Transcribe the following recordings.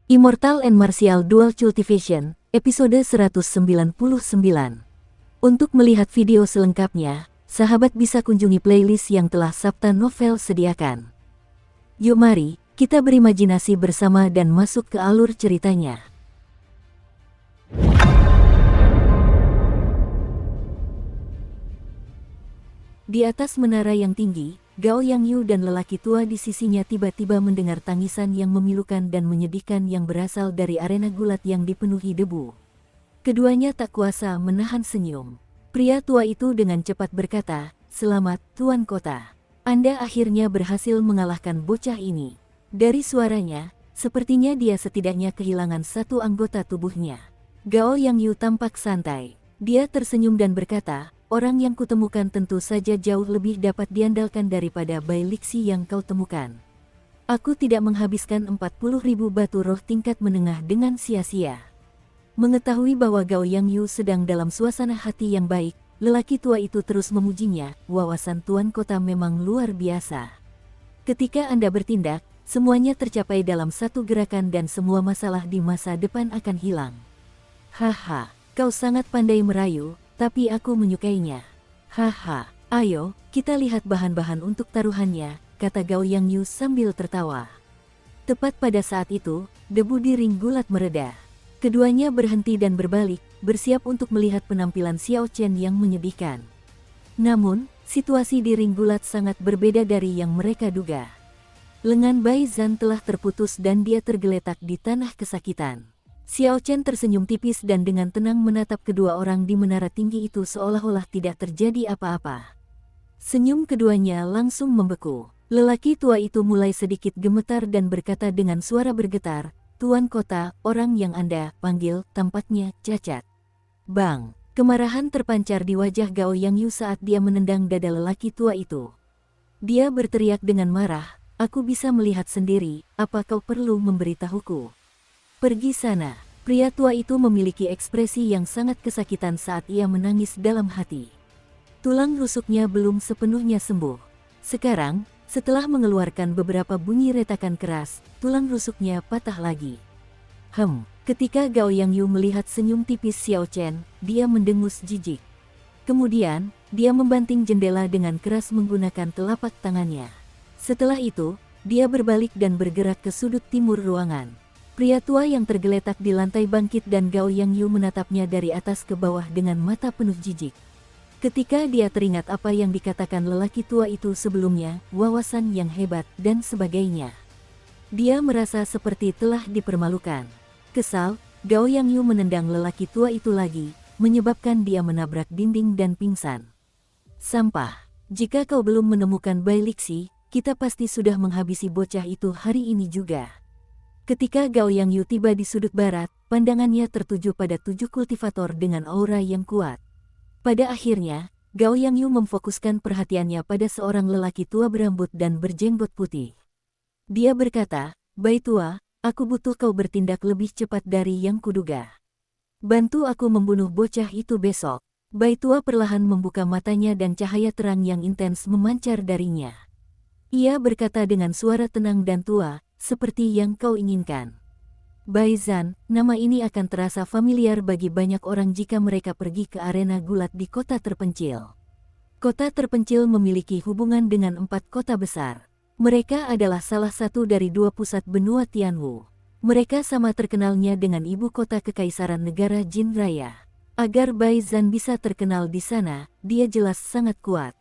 Immortal and Martial Dual Cultivation, episode 199. Untuk melihat video selengkapnya, sahabat bisa kunjungi playlist yang telah Sabta Novel sediakan. Yuk mari, kita berimajinasi bersama dan masuk ke alur ceritanya. Di atas menara yang tinggi, Gao Yangyu dan lelaki tua di sisinya tiba-tiba mendengar tangisan yang memilukan dan menyedihkan yang berasal dari arena gulat yang dipenuhi debu. Keduanya tak kuasa menahan senyum. Pria tua itu dengan cepat berkata, "Selamat, Tuan Kota. Anda akhirnya berhasil mengalahkan bocah ini." Dari suaranya, sepertinya dia setidaknya kehilangan satu anggota tubuhnya. Gao Yangyu tampak santai. Dia tersenyum dan berkata, "Orang yang kutemukan tentu saja jauh lebih dapat diandalkan daripada Bai Lixi yang kau temukan. Aku tidak menghabiskan 40.000 batu roh tingkat menengah dengan sia-sia." Mengetahui bahwa Gao Yangyu sedang dalam suasana hati yang baik, lelaki tua itu terus memujinya, "Wawasan Tuan Kota memang luar biasa. Ketika Anda bertindak, semuanya tercapai dalam satu gerakan dan semua masalah di masa depan akan hilang. Haha, kau sangat pandai merayu. Tapi aku menyukainya. Haha, ayo, kita lihat bahan-bahan untuk taruhannya," kata Gao Yangyu sambil tertawa. Tepat pada saat itu, debu di ring gulat mereda. Keduanya berhenti dan berbalik, bersiap untuk melihat penampilan Xiao Chen yang menyedihkan. Namun, situasi di ring gulat sangat berbeda dari yang mereka duga. Lengan Bai Zhan telah terputus dan dia tergeletak di tanah kesakitan. Xiao Chen tersenyum tipis dan dengan tenang menatap kedua orang di menara tinggi itu seolah-olah tidak terjadi apa-apa. Senyum keduanya langsung membeku. Lelaki tua itu mulai sedikit gemetar dan berkata dengan suara bergetar, "Tuan Kota, orang yang Anda panggil tampaknya cacat." Bang! Kemarahan terpancar di wajah Gao Yangyu saat dia menendang dada lelaki tua itu. Dia berteriak dengan marah, "Aku bisa melihat sendiri, apa kau perlu memberitahuku? Pergi sana." Pria tua itu memiliki ekspresi yang sangat kesakitan saat ia menangis dalam hati. Tulang rusuknya belum sepenuhnya sembuh. Sekarang, setelah mengeluarkan beberapa bunyi retakan keras, tulang rusuknya patah lagi. Ketika Gao Yangyu melihat senyum tipis Xiao Chen, dia mendengus jijik. Kemudian, dia membanting jendela dengan keras menggunakan telapak tangannya. Setelah itu, dia berbalik dan bergerak ke sudut timur ruangan. Pria tua yang tergeletak di lantai bangkit dan Gao Yangyu menatapnya dari atas ke bawah dengan mata penuh jijik. Ketika dia teringat apa yang dikatakan lelaki tua itu sebelumnya, wawasan yang hebat, dan sebagainya. Dia merasa seperti telah dipermalukan. Kesal, Gao Yangyu menendang lelaki tua itu lagi, menyebabkan dia menabrak dinding dan pingsan. "Sampah. Jika kau belum menemukan Bai Lixi, kita pasti sudah menghabisi bocah itu hari ini juga." Ketika Gao Yangyu tiba di sudut barat, pandangannya tertuju pada 7 kultivator dengan aura yang kuat. Pada akhirnya, Gao Yangyu memfokuskan perhatiannya pada seorang lelaki tua berambut dan berjenggot putih. Dia berkata, "Bai tua, aku butuh kau bertindak lebih cepat dari yang kuduga. Bantu aku membunuh bocah itu besok." Bai tua perlahan membuka matanya dan cahaya terang yang intens memancar darinya. Ia berkata dengan suara tenang dan tua, "Seperti yang kau inginkan. Bai Zhan, nama ini akan terasa familiar bagi banyak orang jika mereka pergi ke arena gulat di kota terpencil. Kota terpencil memiliki hubungan dengan 4 kota besar. Mereka adalah salah satu dari 2 pusat benua Tianwu. Mereka sama terkenalnya dengan ibu kota kekaisaran negara Jin Raya. Agar Bai Zhan bisa terkenal di sana, dia jelas sangat kuat.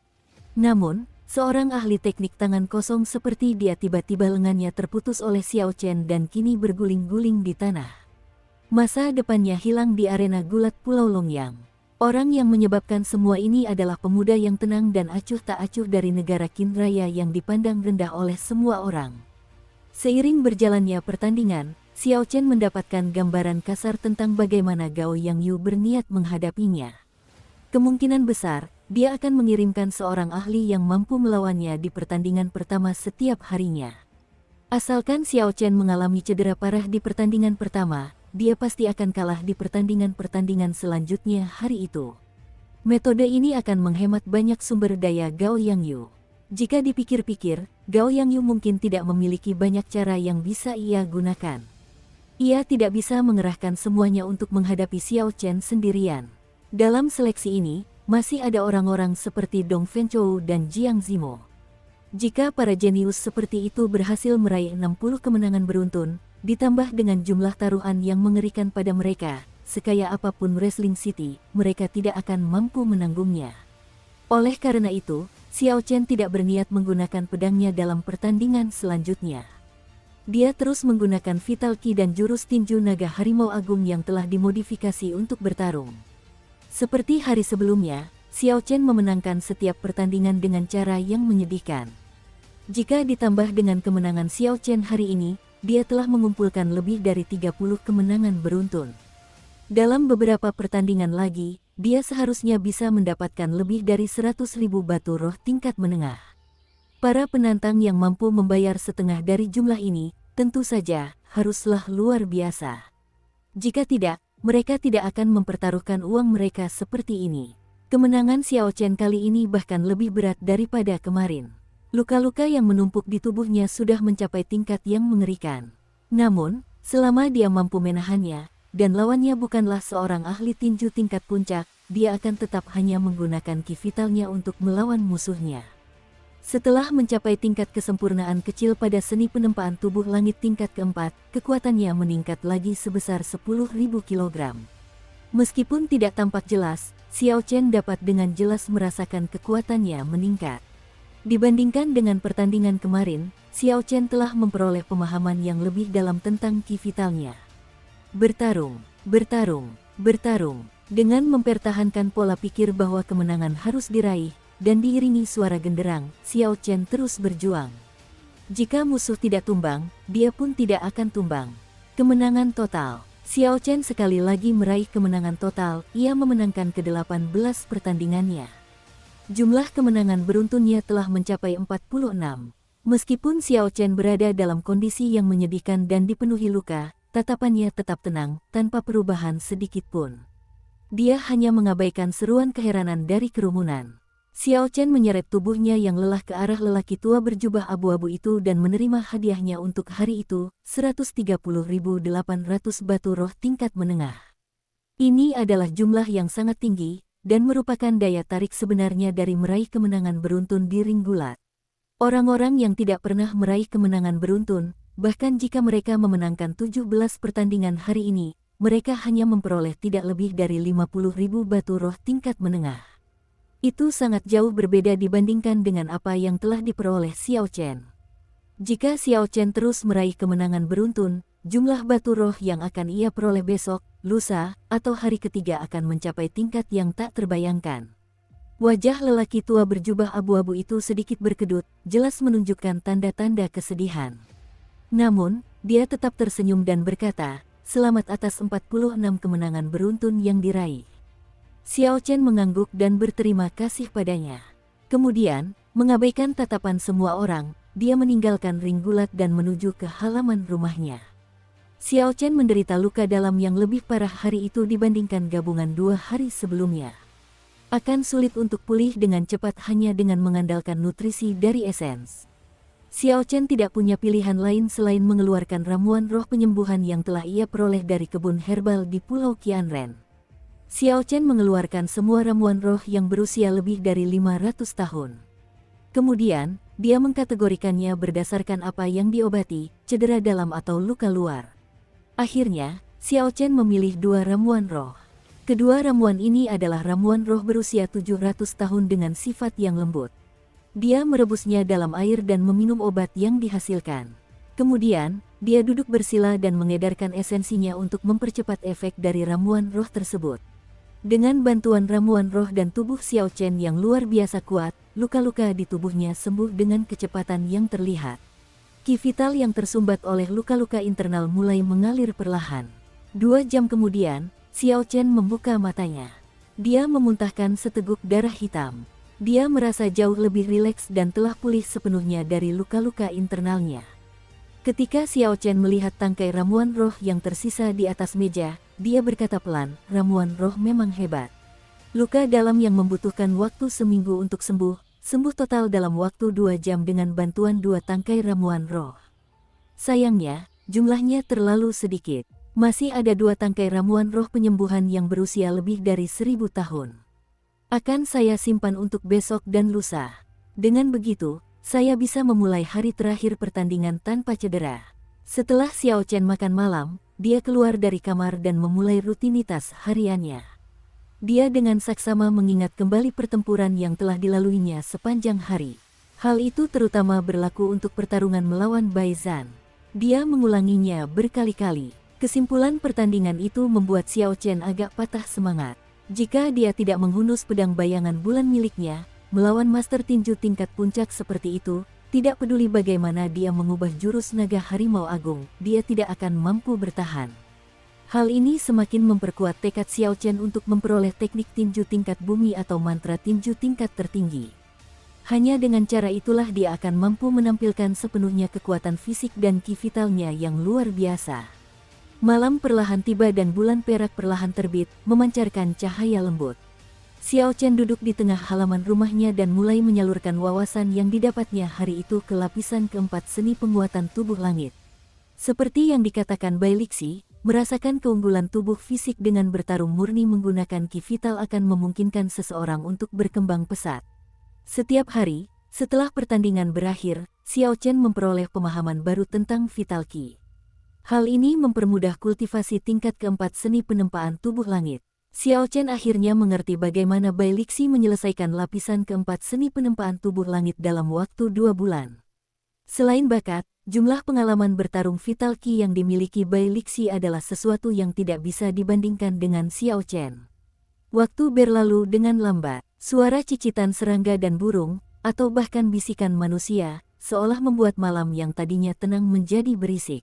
Namun, seorang ahli teknik tangan kosong seperti dia tiba-tiba lengannya terputus oleh Xiao Chen dan kini berguling-guling di tanah. Masa depannya hilang di arena gulat Pulau Longyang. Orang yang menyebabkan semua ini adalah pemuda yang tenang dan acuh tak acuh dari negara Qin Raya yang dipandang rendah oleh semua orang. Seiring berjalannya pertandingan, Xiao Chen mendapatkan gambaran kasar tentang bagaimana Gao Yangyu berniat menghadapinya. Kemungkinan besar, dia akan mengirimkan seorang ahli yang mampu melawannya di pertandingan pertama setiap harinya. Asalkan Xiao Chen mengalami cedera parah di pertandingan pertama, dia pasti akan kalah di pertandingan-pertandingan selanjutnya hari itu. Metode ini akan menghemat banyak sumber daya Gao Yangyu. Jika dipikir-pikir, Gao Yangyu mungkin tidak memiliki banyak cara yang bisa ia gunakan. Ia tidak bisa mengerahkan semuanya untuk menghadapi Xiao Chen sendirian. Dalam seleksi ini, masih ada orang-orang seperti Dong Fengchou dan Jiang Zimo. Jika para jenius seperti itu berhasil meraih 60 kemenangan beruntun, ditambah dengan jumlah taruhan yang mengerikan pada mereka, sekaya apapun Wrestling City, mereka tidak akan mampu menanggungnya. Oleh karena itu, Xiao Chen tidak berniat menggunakan pedangnya dalam pertandingan selanjutnya. Dia terus menggunakan Vital Ki dan jurus tinju naga harimau agung yang telah dimodifikasi untuk bertarung. Seperti hari sebelumnya, Xiao Chen memenangkan setiap pertandingan dengan cara yang menyedihkan. Jika ditambah dengan kemenangan Xiao Chen hari ini, dia telah mengumpulkan lebih dari 30 kemenangan beruntun. Dalam beberapa pertandingan lagi, dia seharusnya bisa mendapatkan lebih dari 100.000 batu roh tingkat menengah. Para penantang yang mampu membayar setengah dari jumlah ini, tentu saja, haruslah luar biasa. Jika tidak, mereka tidak akan mempertaruhkan uang mereka seperti ini. Kemenangan Xiao Chen kali ini bahkan lebih berat daripada kemarin. Luka-luka yang menumpuk di tubuhnya sudah mencapai tingkat yang mengerikan. Namun, selama dia mampu menahannya, dan lawannya bukanlah seorang ahli tinju tingkat puncak, dia akan tetap hanya menggunakan ki vitalnya untuk melawan musuhnya. Setelah mencapai tingkat kesempurnaan kecil pada seni penempaan tubuh langit tingkat keempat, kekuatannya meningkat lagi sebesar 10.000 kg. Meskipun tidak tampak jelas, Xiao Chen dapat dengan jelas merasakan kekuatannya meningkat. Dibandingkan dengan pertandingan kemarin, Xiao Chen telah memperoleh pemahaman yang lebih dalam tentang ki vitalnya. Bertarung, bertarung, bertarung. Dengan mempertahankan pola pikir bahwa kemenangan harus diraih, dan diiringi suara genderang, Xiao Chen terus berjuang. Jika musuh tidak tumbang, dia pun tidak akan tumbang. Kemenangan total. Xiao Chen sekali lagi meraih kemenangan total, ia memenangkan ke-18 pertandingannya. Jumlah kemenangan beruntunnya telah mencapai 46. Meskipun Xiao Chen berada dalam kondisi yang menyedihkan dan dipenuhi luka, tatapannya tetap tenang, tanpa perubahan sedikit pun. Dia hanya mengabaikan seruan keheranan dari kerumunan. Xiao Chen menyeret tubuhnya yang lelah ke arah lelaki tua berjubah abu-abu itu dan menerima hadiahnya untuk hari itu, 130.800 batu roh tingkat menengah. Ini adalah jumlah yang sangat tinggi, dan merupakan daya tarik sebenarnya dari meraih kemenangan beruntun di ring gulat. Orang-orang yang tidak pernah meraih kemenangan beruntun, bahkan jika mereka memenangkan 17 pertandingan hari ini, mereka hanya memperoleh tidak lebih dari 50.000 batu roh tingkat menengah. Itu sangat jauh berbeda dibandingkan dengan apa yang telah diperoleh Xiao Chen. Jika Xiao Chen terus meraih kemenangan beruntun, jumlah batu roh yang akan ia peroleh besok, lusa, atau hari ketiga akan mencapai tingkat yang tak terbayangkan. Wajah lelaki tua berjubah abu-abu itu sedikit berkedut, jelas menunjukkan tanda-tanda kesedihan. Namun, dia tetap tersenyum dan berkata, "Selamat atas 46 kemenangan beruntun yang diraih." Xiao Chen mengangguk dan berterima kasih padanya. Kemudian, mengabaikan tatapan semua orang, dia meninggalkan ring gulat dan menuju ke halaman rumahnya. Xiao Chen menderita luka dalam yang lebih parah hari itu dibandingkan gabungan 2 hari sebelumnya. Akan sulit untuk pulih dengan cepat hanya dengan mengandalkan nutrisi dari esens. Xiao Chen tidak punya pilihan lain selain mengeluarkan ramuan roh penyembuhan yang telah ia peroleh dari kebun herbal di Pulau Qianren. Xiao Chen mengeluarkan semua ramuan roh yang berusia lebih dari 500 tahun. Kemudian, dia mengkategorikannya berdasarkan apa yang diobati, cedera dalam atau luka luar. Akhirnya, Xiao Chen memilih 2 ramuan roh. Kedua ramuan ini adalah ramuan roh berusia 700 tahun dengan sifat yang lembut. Dia merebusnya dalam air dan meminum obat yang dihasilkan. Kemudian, dia duduk bersila dan mengedarkan esensinya untuk mempercepat efek dari ramuan roh tersebut. Dengan bantuan ramuan roh dan tubuh Xiao Chen yang luar biasa kuat, luka-luka di tubuhnya sembuh dengan kecepatan yang terlihat. Ki vital yang tersumbat oleh luka-luka internal mulai mengalir perlahan. 2 jam kemudian, Xiao Chen membuka matanya. Dia memuntahkan seteguk darah hitam. Dia merasa jauh lebih rileks dan telah pulih sepenuhnya dari luka-luka internalnya. Ketika Xiao Chen melihat tangkai ramuan roh yang tersisa di atas meja, dia berkata pelan, "Ramuan roh memang hebat. Luka dalam yang membutuhkan waktu seminggu untuk sembuh total dalam waktu 2 jam dengan bantuan 2 tangkai ramuan roh. Sayangnya, jumlahnya terlalu sedikit. Masih ada 2 tangkai ramuan roh penyembuhan yang berusia lebih dari 1000 tahun. Akan saya simpan untuk besok dan lusa. Dengan begitu, saya bisa memulai hari terakhir pertandingan tanpa cedera. Setelah Xiao Chen makan malam, dia keluar dari kamar dan memulai rutinitas hariannya. Dia dengan saksama mengingat kembali pertempuran yang telah dilaluinya sepanjang hari. Hal itu terutama berlaku untuk pertarungan melawan Bai Zhan. Dia mengulanginya berkali-kali. Kesimpulan pertandingan itu membuat Xiao Chen agak patah semangat. Jika dia tidak menghunus pedang bayangan bulan miliknya, melawan master tinju tingkat puncak seperti itu, tidak peduli bagaimana dia mengubah jurus naga harimau agung, dia tidak akan mampu bertahan. Hal ini semakin memperkuat tekad Xiao Chen untuk memperoleh teknik tinju tingkat bumi atau mantra tinju tingkat tertinggi. Hanya dengan cara itulah dia akan mampu menampilkan sepenuhnya kekuatan fisik dan ki vitalnya yang luar biasa. Malam perlahan tiba dan bulan perak perlahan terbit, memancarkan cahaya lembut. Xiao Chen duduk di tengah halaman rumahnya dan mulai menyalurkan wawasan yang didapatnya hari itu ke lapisan keempat seni penguatan tubuh langit. Seperti yang dikatakan Bai Lixi, merasakan keunggulan tubuh fisik dengan bertarung murni menggunakan ki vital akan memungkinkan seseorang untuk berkembang pesat. Setiap hari, setelah pertandingan berakhir, Xiao Chen memperoleh pemahaman baru tentang vital ki. Hal ini mempermudah kultivasi tingkat keempat seni penempaan tubuh langit. Xiao Chen akhirnya mengerti bagaimana Bai Lixi menyelesaikan lapisan keempat seni penempaan tubuh langit dalam waktu 2 bulan. Selain bakat, jumlah pengalaman bertarung vital ki yang dimiliki Bai Lixi adalah sesuatu yang tidak bisa dibandingkan dengan Xiao Chen. Waktu berlalu dengan lambat, suara cicitan serangga dan burung, atau bahkan bisikan manusia, seolah membuat malam yang tadinya tenang menjadi berisik.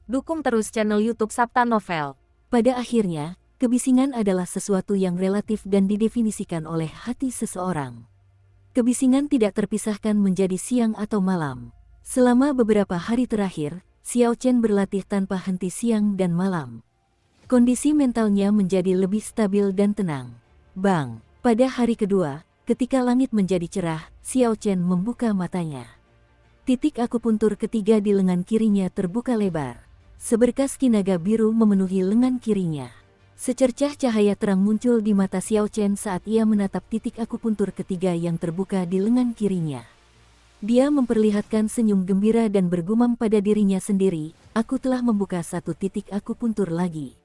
Dukung terus channel YouTube Sabta Novel. Pada akhirnya, kebisingan adalah sesuatu yang relatif dan didefinisikan oleh hati seseorang. Kebisingan tidak terpisahkan menjadi siang atau malam. Selama beberapa hari terakhir, Xiao Chen berlatih tanpa henti siang dan malam. Kondisi mentalnya menjadi lebih stabil dan tenang. Bang! Pada hari kedua, ketika langit menjadi cerah, Xiao Chen membuka matanya. Titik akupuntur ketiga di lengan kirinya terbuka lebar. Seberkas kinaga biru memenuhi lengan kirinya. Secercah cahaya terang muncul di mata Xiao Chen saat ia menatap titik akupuntur ketiga yang terbuka di lengan kirinya. Dia memperlihatkan senyum gembira dan bergumam pada dirinya sendiri, aku telah membuka 1 titik akupuntur lagi.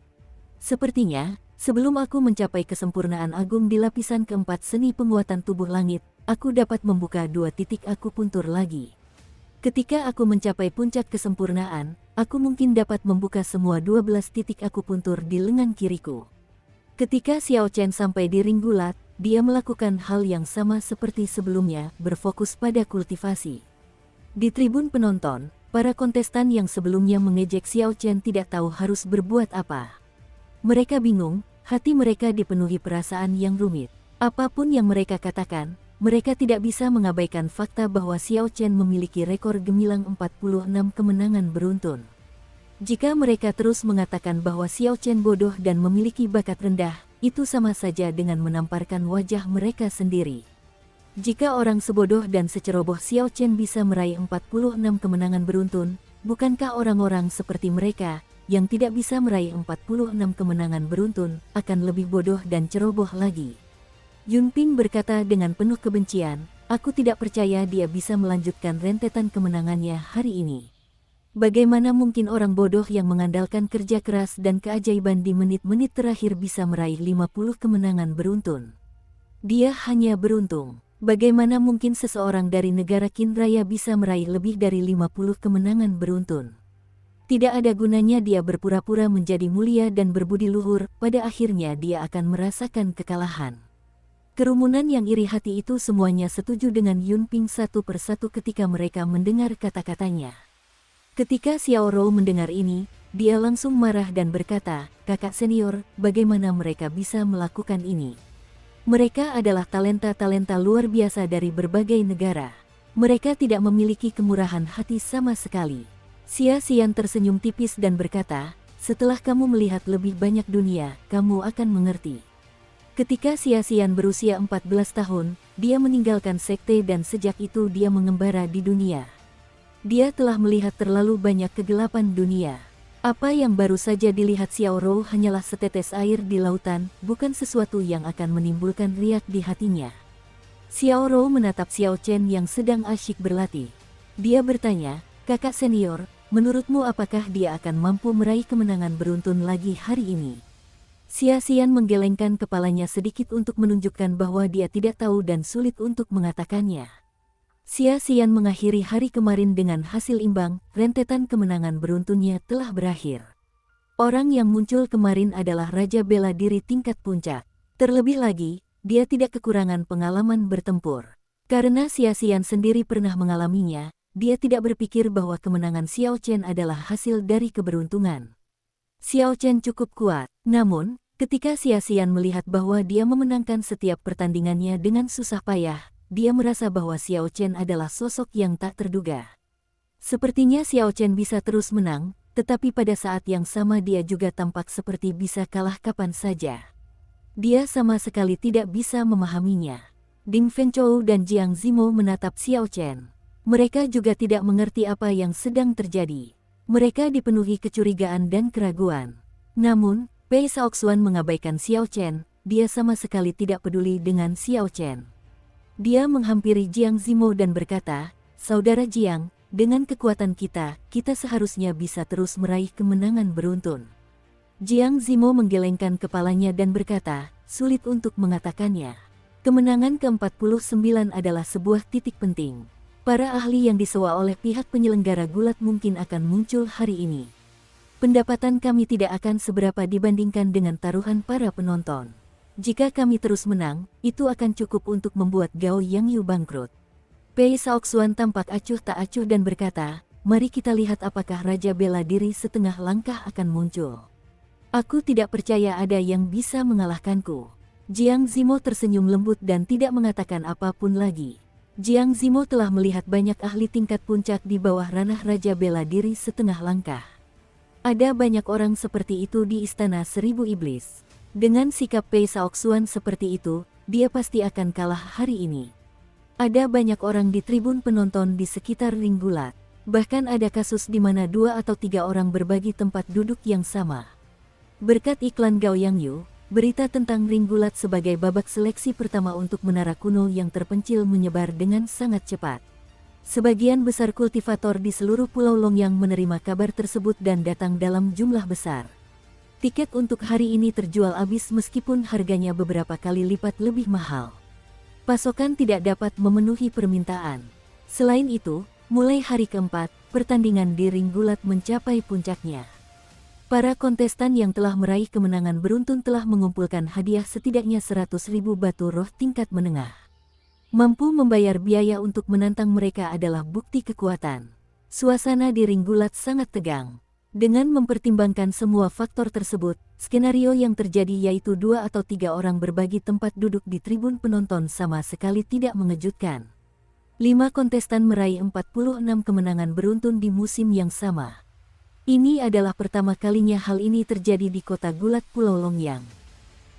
Sepertinya, sebelum aku mencapai kesempurnaan agung di lapisan keempat seni penguatan tubuh langit, aku dapat membuka 2 titik akupuntur lagi. Ketika aku mencapai puncak kesempurnaan, aku mungkin dapat membuka semua 12 titik akupuntur di lengan kiriku. Ketika Xiao Chen sampai di ring gulat, dia melakukan hal yang sama seperti sebelumnya, berfokus pada kultivasi. Di tribun penonton, para kontestan yang sebelumnya mengejek Xiao Chen tidak tahu harus berbuat apa. Mereka bingung, hati mereka dipenuhi perasaan yang rumit. Apapun yang mereka katakan, mereka tidak bisa mengabaikan fakta bahwa Xiao Chen memiliki rekor gemilang 46 kemenangan beruntun. Jika mereka terus mengatakan bahwa Xiao Chen bodoh dan memiliki bakat rendah, itu sama saja dengan menamparkan wajah mereka sendiri. Jika orang sebodoh dan seceroboh Xiao Chen bisa meraih 46 kemenangan beruntun, bukankah orang-orang seperti mereka, yang tidak bisa meraih 46 kemenangan beruntun, akan lebih bodoh dan ceroboh lagi? Yunping berkata dengan penuh kebencian, aku tidak percaya dia bisa melanjutkan rentetan kemenangannya hari ini. Bagaimana mungkin orang bodoh yang mengandalkan kerja keras dan keajaiban di menit-menit terakhir bisa meraih 50 kemenangan beruntun? Dia hanya beruntung. Bagaimana mungkin seseorang dari negara Qin Raya bisa meraih lebih dari 50 kemenangan beruntun? Tidak ada gunanya dia berpura-pura menjadi mulia dan berbudi luhur, pada akhirnya dia akan merasakan kekalahan. Kerumunan yang iri hati itu semuanya setuju dengan Yunping satu persatu ketika mereka mendengar kata-katanya. Ketika Xiao Rou mendengar ini, dia langsung marah dan berkata, kakak senior, bagaimana mereka bisa melakukan ini? Mereka adalah talenta-talenta luar biasa dari berbagai negara. Mereka tidak memiliki kemurahan hati sama sekali. Xia Xian tersenyum tipis dan berkata, setelah kamu melihat lebih banyak dunia, kamu akan mengerti. Ketika Xia Xian berusia 14 tahun, dia meninggalkan sekte dan sejak itu dia mengembara di dunia. Dia telah melihat terlalu banyak kegelapan dunia. Apa yang baru saja dilihat Xiao Rou hanyalah setetes air di lautan, bukan sesuatu yang akan menimbulkan riak di hatinya. Xiao Rou menatap Xiao Chen yang sedang asyik berlatih. Dia bertanya, "Kakak senior, menurutmu apakah dia akan mampu meraih kemenangan beruntun lagi hari ini?" Xia Xian menggelengkan kepalanya sedikit untuk menunjukkan bahwa dia tidak tahu dan sulit untuk mengatakannya. Xia Xian mengakhiri hari kemarin dengan hasil imbang, rentetan kemenangan beruntunnya telah berakhir. Orang yang muncul kemarin adalah Raja Bela Diri tingkat puncak. Terlebih lagi, dia tidak kekurangan pengalaman bertempur. Karena Xia Xian sendiri pernah mengalaminya, dia tidak berpikir bahwa kemenangan Xiao Chen adalah hasil dari keberuntungan. Xiao Chen cukup kuat, namun, ketika Xia Xian melihat bahwa dia memenangkan setiap pertandingannya dengan susah payah, dia merasa bahwa Xiao Chen adalah sosok yang tak terduga. Sepertinya Xiao Chen bisa terus menang, tetapi pada saat yang sama dia juga tampak seperti bisa kalah kapan saja. Dia sama sekali tidak bisa memahaminya. Ding Fengchou dan Jiang Zimo menatap Xiao Chen. Mereka juga tidak mengerti apa yang sedang terjadi. Mereka dipenuhi kecurigaan dan keraguan. Namun, Pei Shaoxuan mengabaikan Xiao Chen, dia sama sekali tidak peduli dengan Xiao Chen. Dia menghampiri Jiang Zimo dan berkata, "Saudara Jiang, dengan kekuatan kita seharusnya bisa terus meraih kemenangan beruntun." Jiang Zimo menggelengkan kepalanya dan berkata, "Sulit untuk mengatakannya. Kemenangan ke-49 adalah sebuah titik penting. Para ahli yang disewa oleh pihak penyelenggara gulat mungkin akan muncul hari ini. Pendapatan kami tidak akan seberapa dibandingkan dengan taruhan para penonton. Jika kami terus menang, itu akan cukup untuk membuat Gao Yangyu bangkrut." Pei Shaoxuan tampak acuh tak acuh dan berkata, "Mari kita lihat apakah Raja Bela Diri setengah langkah akan muncul. Aku tidak percaya ada yang bisa mengalahkanku." Jiang Zimo tersenyum lembut dan tidak mengatakan apapun lagi. Jiang Zimo telah melihat banyak ahli tingkat puncak di bawah ranah Raja Bela Diri setengah langkah. Ada banyak orang seperti itu di Istana Seribu Iblis. Dengan sikap Pei Shaoxuan seperti itu, dia pasti akan kalah hari ini. Ada banyak orang di tribun penonton di sekitar ring gulat. Bahkan ada kasus di mana 2 atau 3 orang berbagi tempat duduk yang sama. Berkat iklan Gao Yangyu, berita tentang ring gulat sebagai babak seleksi pertama untuk menara kuno yang terpencil menyebar dengan sangat cepat. Sebagian besar kultivator di seluruh Pulau Longyang menerima kabar tersebut dan datang dalam jumlah besar. Tiket untuk hari ini terjual habis meskipun harganya beberapa kali lipat lebih mahal. Pasokan tidak dapat memenuhi permintaan. Selain itu, mulai hari keempat, pertandingan di ring gulat mencapai puncaknya. Para kontestan yang telah meraih kemenangan beruntun telah mengumpulkan hadiah setidaknya 100.000 batu roh tingkat menengah. Mampu membayar biaya untuk menantang mereka adalah bukti kekuatan. Suasana di ring gulat sangat tegang. Dengan mempertimbangkan semua faktor tersebut, skenario yang terjadi yaitu 2 atau 3 orang berbagi tempat duduk di tribun penonton sama sekali tidak mengejutkan. 5 kontestan meraih 46 kemenangan beruntun di musim yang sama. Ini adalah pertama kalinya hal ini terjadi di kota gulat Pulau Longyang.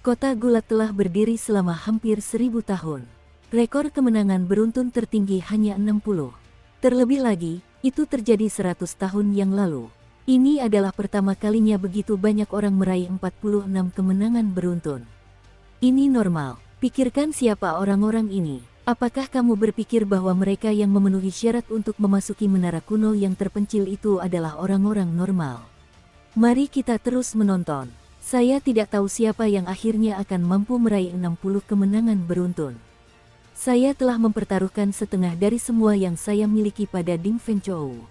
Kota gulat telah berdiri selama hampir 1000 tahun. Rekor kemenangan beruntun tertinggi hanya 60. Terlebih lagi, itu terjadi 100 tahun yang lalu. Ini adalah pertama kalinya begitu banyak orang meraih 46 kemenangan beruntun. Ini normal. Pikirkan siapa orang-orang ini. Apakah kamu berpikir bahwa mereka yang memenuhi syarat untuk memasuki menara kuno yang terpencil itu adalah orang-orang normal? Mari kita terus menonton. Saya tidak tahu siapa yang akhirnya akan mampu meraih 60 kemenangan beruntun. Saya telah mempertaruhkan setengah dari semua yang saya miliki pada Ding Fengchou.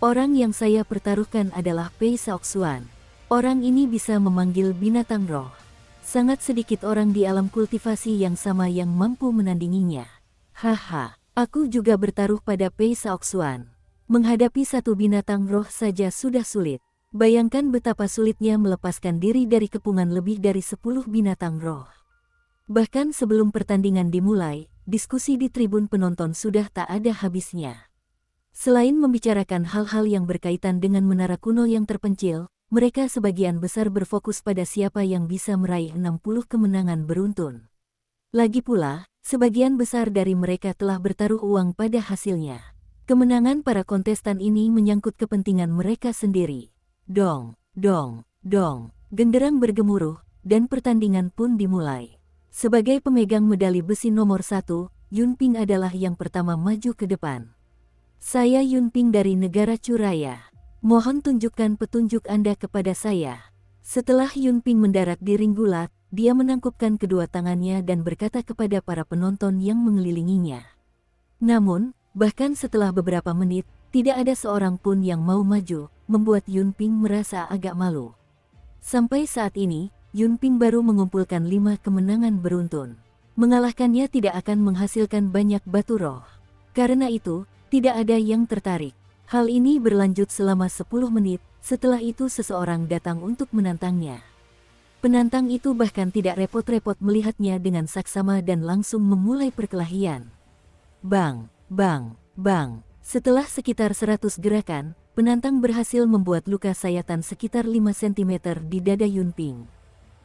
Orang yang saya pertaruhkan adalah Pei Shaoxuan. Orang ini bisa memanggil binatang roh. Sangat sedikit orang di alam kultivasi yang sama yang mampu menandinginya. Haha, aku juga bertaruh pada Pei Shaoxuan. Menghadapi satu binatang roh saja sudah sulit. Bayangkan betapa sulitnya melepaskan diri dari kepungan lebih dari 10 binatang roh. Bahkan sebelum pertandingan dimulai, diskusi di tribun penonton sudah tak ada habisnya. Selain membicarakan hal-hal yang berkaitan dengan menara kuno yang terpencil, mereka sebagian besar berfokus pada siapa yang bisa meraih 60 kemenangan beruntun. Lagi pula, sebagian besar dari mereka telah bertaruh uang pada hasilnya. Kemenangan para kontestan ini menyangkut kepentingan mereka sendiri. Dong, dong, dong, genderang bergemuruh, dan pertandingan pun dimulai. Sebagai pemegang medali besi nomor 1, Yunping adalah yang pertama maju ke depan. Saya Yunping dari negara Curaya. Mohon tunjukkan petunjuk Anda kepada saya. Setelah Yunping mendarat di ring gulat, dia menangkupkan kedua tangannya dan berkata kepada para penonton yang mengelilinginya. Namun, bahkan setelah beberapa menit, tidak ada seorang pun yang mau maju, membuat Yunping merasa agak malu. Sampai saat ini, Yunping baru mengumpulkan 5 kemenangan beruntun. Mengalahkannya tidak akan menghasilkan banyak batu roh. Karena itu, tidak ada yang tertarik. Hal ini berlanjut selama 10 menit, setelah itu seseorang datang untuk menantangnya. Penantang itu bahkan tidak repot-repot melihatnya dengan saksama dan langsung memulai perkelahian. Bang, bang, bang. Setelah sekitar 100 gerakan, penantang berhasil membuat luka sayatan sekitar 5 cm di dada Yunping.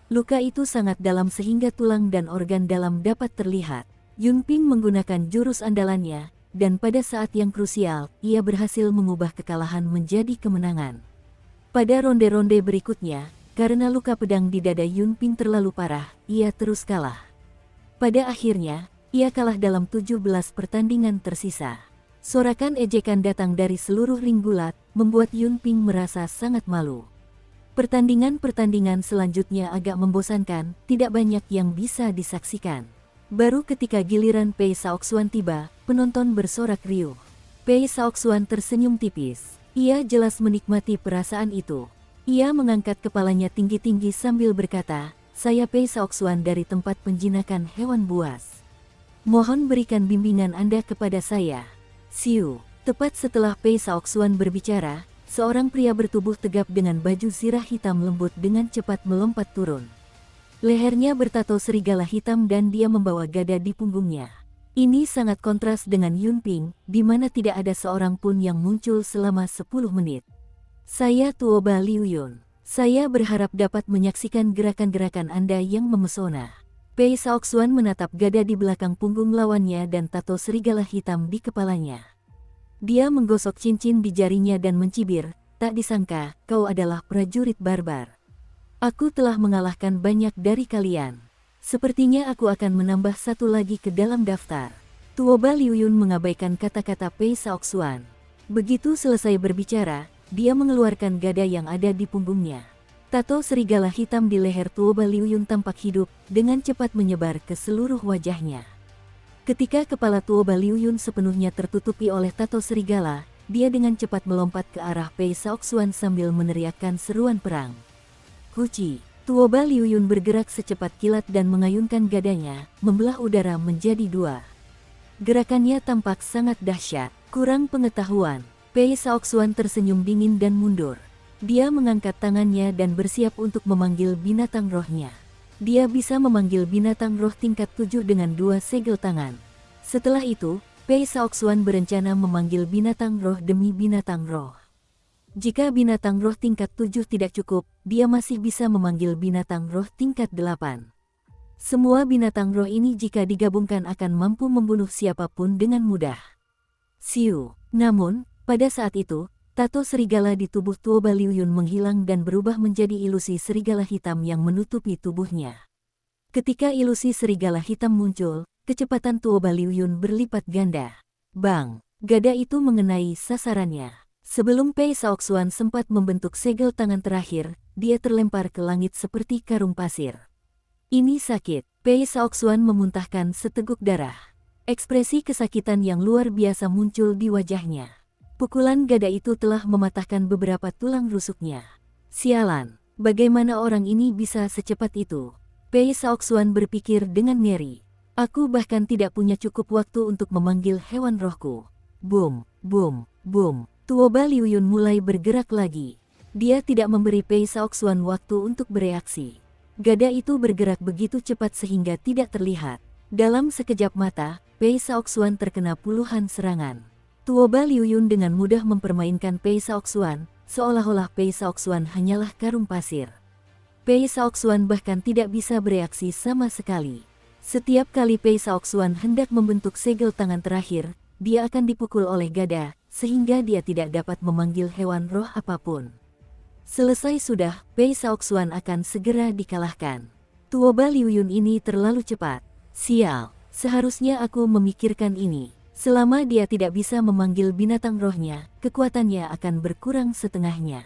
Luka itu sangat dalam sehingga tulang dan organ dalam dapat terlihat. Yunping menggunakan jurus andalannya, dan pada saat yang krusial, ia berhasil mengubah kekalahan menjadi kemenangan. Pada ronde-ronde berikutnya, karena luka pedang di dada Yunping terlalu parah, ia terus kalah. Pada akhirnya, ia kalah dalam 17 pertandingan tersisa. Sorakan ejekan datang dari seluruh ring gulat, membuat Yunping merasa sangat malu. Pertandingan-pertandingan selanjutnya agak membosankan, tidak banyak yang bisa disaksikan. Baru ketika giliran Pei Shaoxuan tiba, penonton bersorak riuh. Pei Shaoxuan tersenyum tipis. Ia jelas menikmati perasaan itu. Ia mengangkat kepalanya tinggi-tinggi sambil berkata, "Saya Pei Shaoxuan dari tempat penjinakan hewan buas. Mohon berikan bimbingan Anda kepada saya." Siu. Tepat setelah Pei Shaoxuan berbicara, seorang pria bertubuh tegap dengan baju zirah hitam lembut dengan cepat melompat turun. Lehernya bertato serigala hitam dan dia membawa gada di punggungnya. Ini sangat kontras dengan Yunping, di mana tidak ada seorang pun yang muncul selama 10 menit. "Saya Tuoba Liu Yun. Saya berharap dapat menyaksikan gerakan-gerakan Anda yang memesona." Pei Shaoxuan menatap gada di belakang punggung lawannya dan tato serigala hitam di kepalanya. Dia menggosok cincin di jarinya dan mencibir, "Tak disangka, kau adalah prajurit barbar. Aku telah mengalahkan banyak dari kalian. Sepertinya aku akan menambah satu lagi ke dalam daftar." Tuoba Liu Yun mengabaikan kata-kata Pei Shaoxuan. Begitu selesai berbicara, dia mengeluarkan gada yang ada di punggungnya. Tato serigala hitam di leher Tuoba Liu Yun tampak hidup, dengan cepat menyebar ke seluruh wajahnya. Ketika kepala Tuoba Liu Yun sepenuhnya tertutupi oleh tato serigala, dia dengan cepat melompat ke arah Pei Shaoxuan sambil meneriakkan seruan perang. "Kuci!" Tuoba Liu Yun bergerak secepat kilat dan mengayunkan gadanya, membelah udara menjadi 2. Gerakannya tampak sangat dahsyat. Kurang pengetahuan, Pei Shaoxuan tersenyum dingin dan mundur. Dia mengangkat tangannya dan bersiap untuk memanggil binatang rohnya. Dia bisa memanggil binatang roh tingkat 7 dengan 2 segel tangan. Setelah itu, Pei Shaoxuan berencana memanggil binatang roh demi binatang roh. Jika binatang roh tingkat 7 tidak cukup, dia masih bisa memanggil binatang roh tingkat 8. Semua binatang roh ini jika digabungkan akan mampu membunuh siapapun dengan mudah. Siu. Namun, pada saat itu, tato serigala di tubuh Tuoba Liu Yun menghilang dan berubah menjadi ilusi serigala hitam yang menutupi tubuhnya. Ketika ilusi serigala hitam muncul, kecepatan Tuoba Liu Yun berlipat ganda. Bang! Gada itu mengenai sasarannya. Sebelum Pei Shaoxuan sempat membentuk segel tangan terakhir, dia terlempar ke langit seperti karung pasir. "Ini sakit." Pei Shaoxuan memuntahkan seteguk darah. Ekspresi kesakitan yang luar biasa muncul di wajahnya. Pukulan gada itu telah mematahkan beberapa tulang rusuknya. "Sialan, bagaimana orang ini bisa secepat itu?" Pei Shaoxuan berpikir dengan ngeri. "Aku bahkan tidak punya cukup waktu untuk memanggil hewan rohku." Boom, boom, boom. Tuoba Liu Yun mulai bergerak lagi. Dia tidak memberi Pei Shaoxuan waktu untuk bereaksi. Gada itu bergerak begitu cepat sehingga tidak terlihat. Dalam sekejap mata, Pei Shaoxuan terkena puluhan serangan. Tuoba Liu Yun dengan mudah mempermainkan Pei Shaoxuan, seolah-olah Pei Shaoxuan hanyalah karung pasir. Pei Shaoxuan bahkan tidak bisa bereaksi sama sekali. Setiap kali Pei Shaoxuan hendak membentuk segel tangan terakhir, dia akan dipukul oleh gada, sehingga dia tidak dapat memanggil hewan roh apapun. Selesai sudah, Pei Shaoxuan akan segera dikalahkan. Tuoba Liu Yun ini terlalu cepat. Sial, seharusnya aku memikirkan ini. Selama dia tidak bisa memanggil binatang rohnya, kekuatannya akan berkurang setengahnya.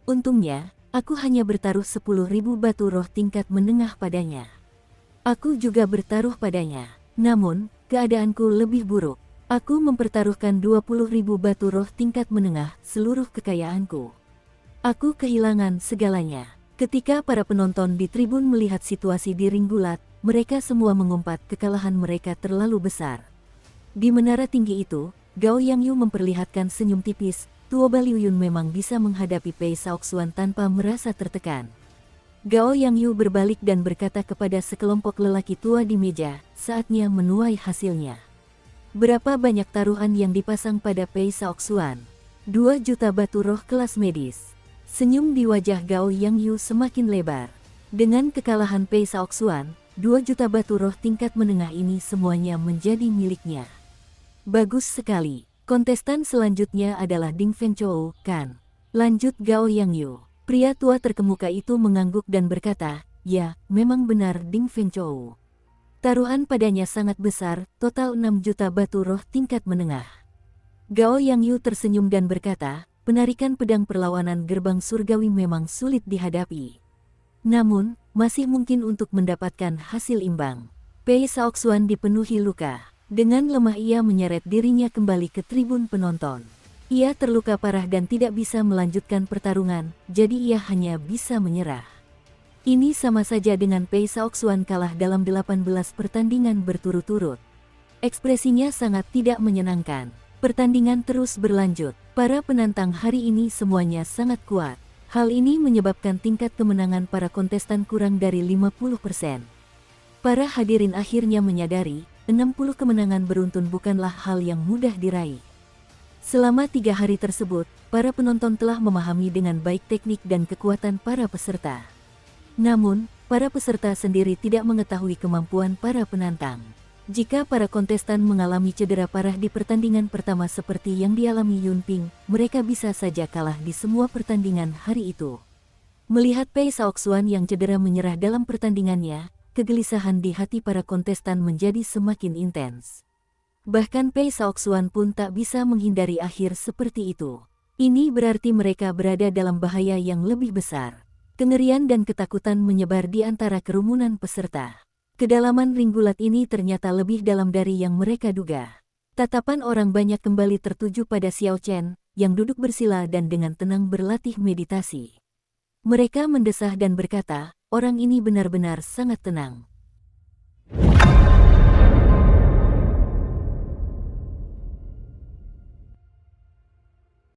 Untungnya, aku hanya bertaruh 10.000 batu roh tingkat menengah padanya. Aku juga bertaruh padanya. Namun, keadaanku lebih buruk. Aku mempertaruhkan 20.000 batu roh tingkat menengah seluruh kekayaanku. Aku kehilangan segalanya. Ketika para penonton di tribun melihat situasi di ring gulat, mereka semua mengumpat kekalahan mereka terlalu besar. Di menara tinggi itu, Gao Yangyu memperlihatkan senyum tipis. Tuoba Liu Yun memang bisa menghadapi Pei Shaoxuan tanpa merasa tertekan. Gao Yangyu berbalik dan berkata kepada sekelompok lelaki tua di meja, saatnya menuai hasilnya. Berapa banyak taruhan yang dipasang pada Pei Shaoxuan? 2 juta batu roh kelas medis. Senyum di wajah Gao Yangyu semakin lebar. Dengan kekalahan Pei Shaoxuan, 2 juta batu roh tingkat menengah ini semuanya menjadi miliknya. Bagus sekali. Kontestan selanjutnya adalah Ding Fengchou, kan? Lanjut Gao Yangyu. Pria tua terkemuka itu mengangguk dan berkata, ya, memang benar Ding Fengchou. Taruhan padanya sangat besar, total 6 juta batu roh tingkat menengah. Gao Yangyu tersenyum dan berkata, penarikan pedang perlawanan gerbang surgawi memang sulit dihadapi. Namun, masih mungkin untuk mendapatkan hasil imbang. Pei Shaoxuan dipenuhi luka. Dengan lemah ia menyeret dirinya kembali ke tribun penonton. Ia terluka parah dan tidak bisa melanjutkan pertarungan, jadi ia hanya bisa menyerah. Ini sama saja dengan Pei Shaoxuan kalah dalam 18 pertandingan berturut-turut. Ekspresinya sangat tidak menyenangkan. Pertandingan terus berlanjut. Para penantang hari ini semuanya sangat kuat. Hal ini menyebabkan tingkat kemenangan para kontestan kurang dari 50%. Para hadirin akhirnya menyadari, 60 kemenangan beruntun bukanlah hal yang mudah diraih. Selama 3 hari tersebut, para penonton telah memahami dengan baik teknik dan kekuatan para peserta. Namun, para peserta sendiri tidak mengetahui kemampuan para penantang. Jika para kontestan mengalami cedera parah di pertandingan pertama seperti yang dialami Yun Ping, mereka bisa saja kalah di semua pertandingan hari itu. Melihat Pei Shaoxuan yang cedera menyerah dalam pertandingannya, kegelisahan di hati para kontestan menjadi semakin intens. Bahkan Pei Shaoxuan pun tak bisa menghindari akhir seperti itu. Ini berarti mereka berada dalam bahaya yang lebih besar. Kengerian dan ketakutan menyebar di antara kerumunan peserta. Kedalaman ring gulat ini ternyata lebih dalam dari yang mereka duga. Tatapan orang banyak kembali tertuju pada Xiao Chen, yang duduk bersila dan dengan tenang berlatih meditasi. Mereka mendesah dan berkata, orang ini benar-benar sangat tenang.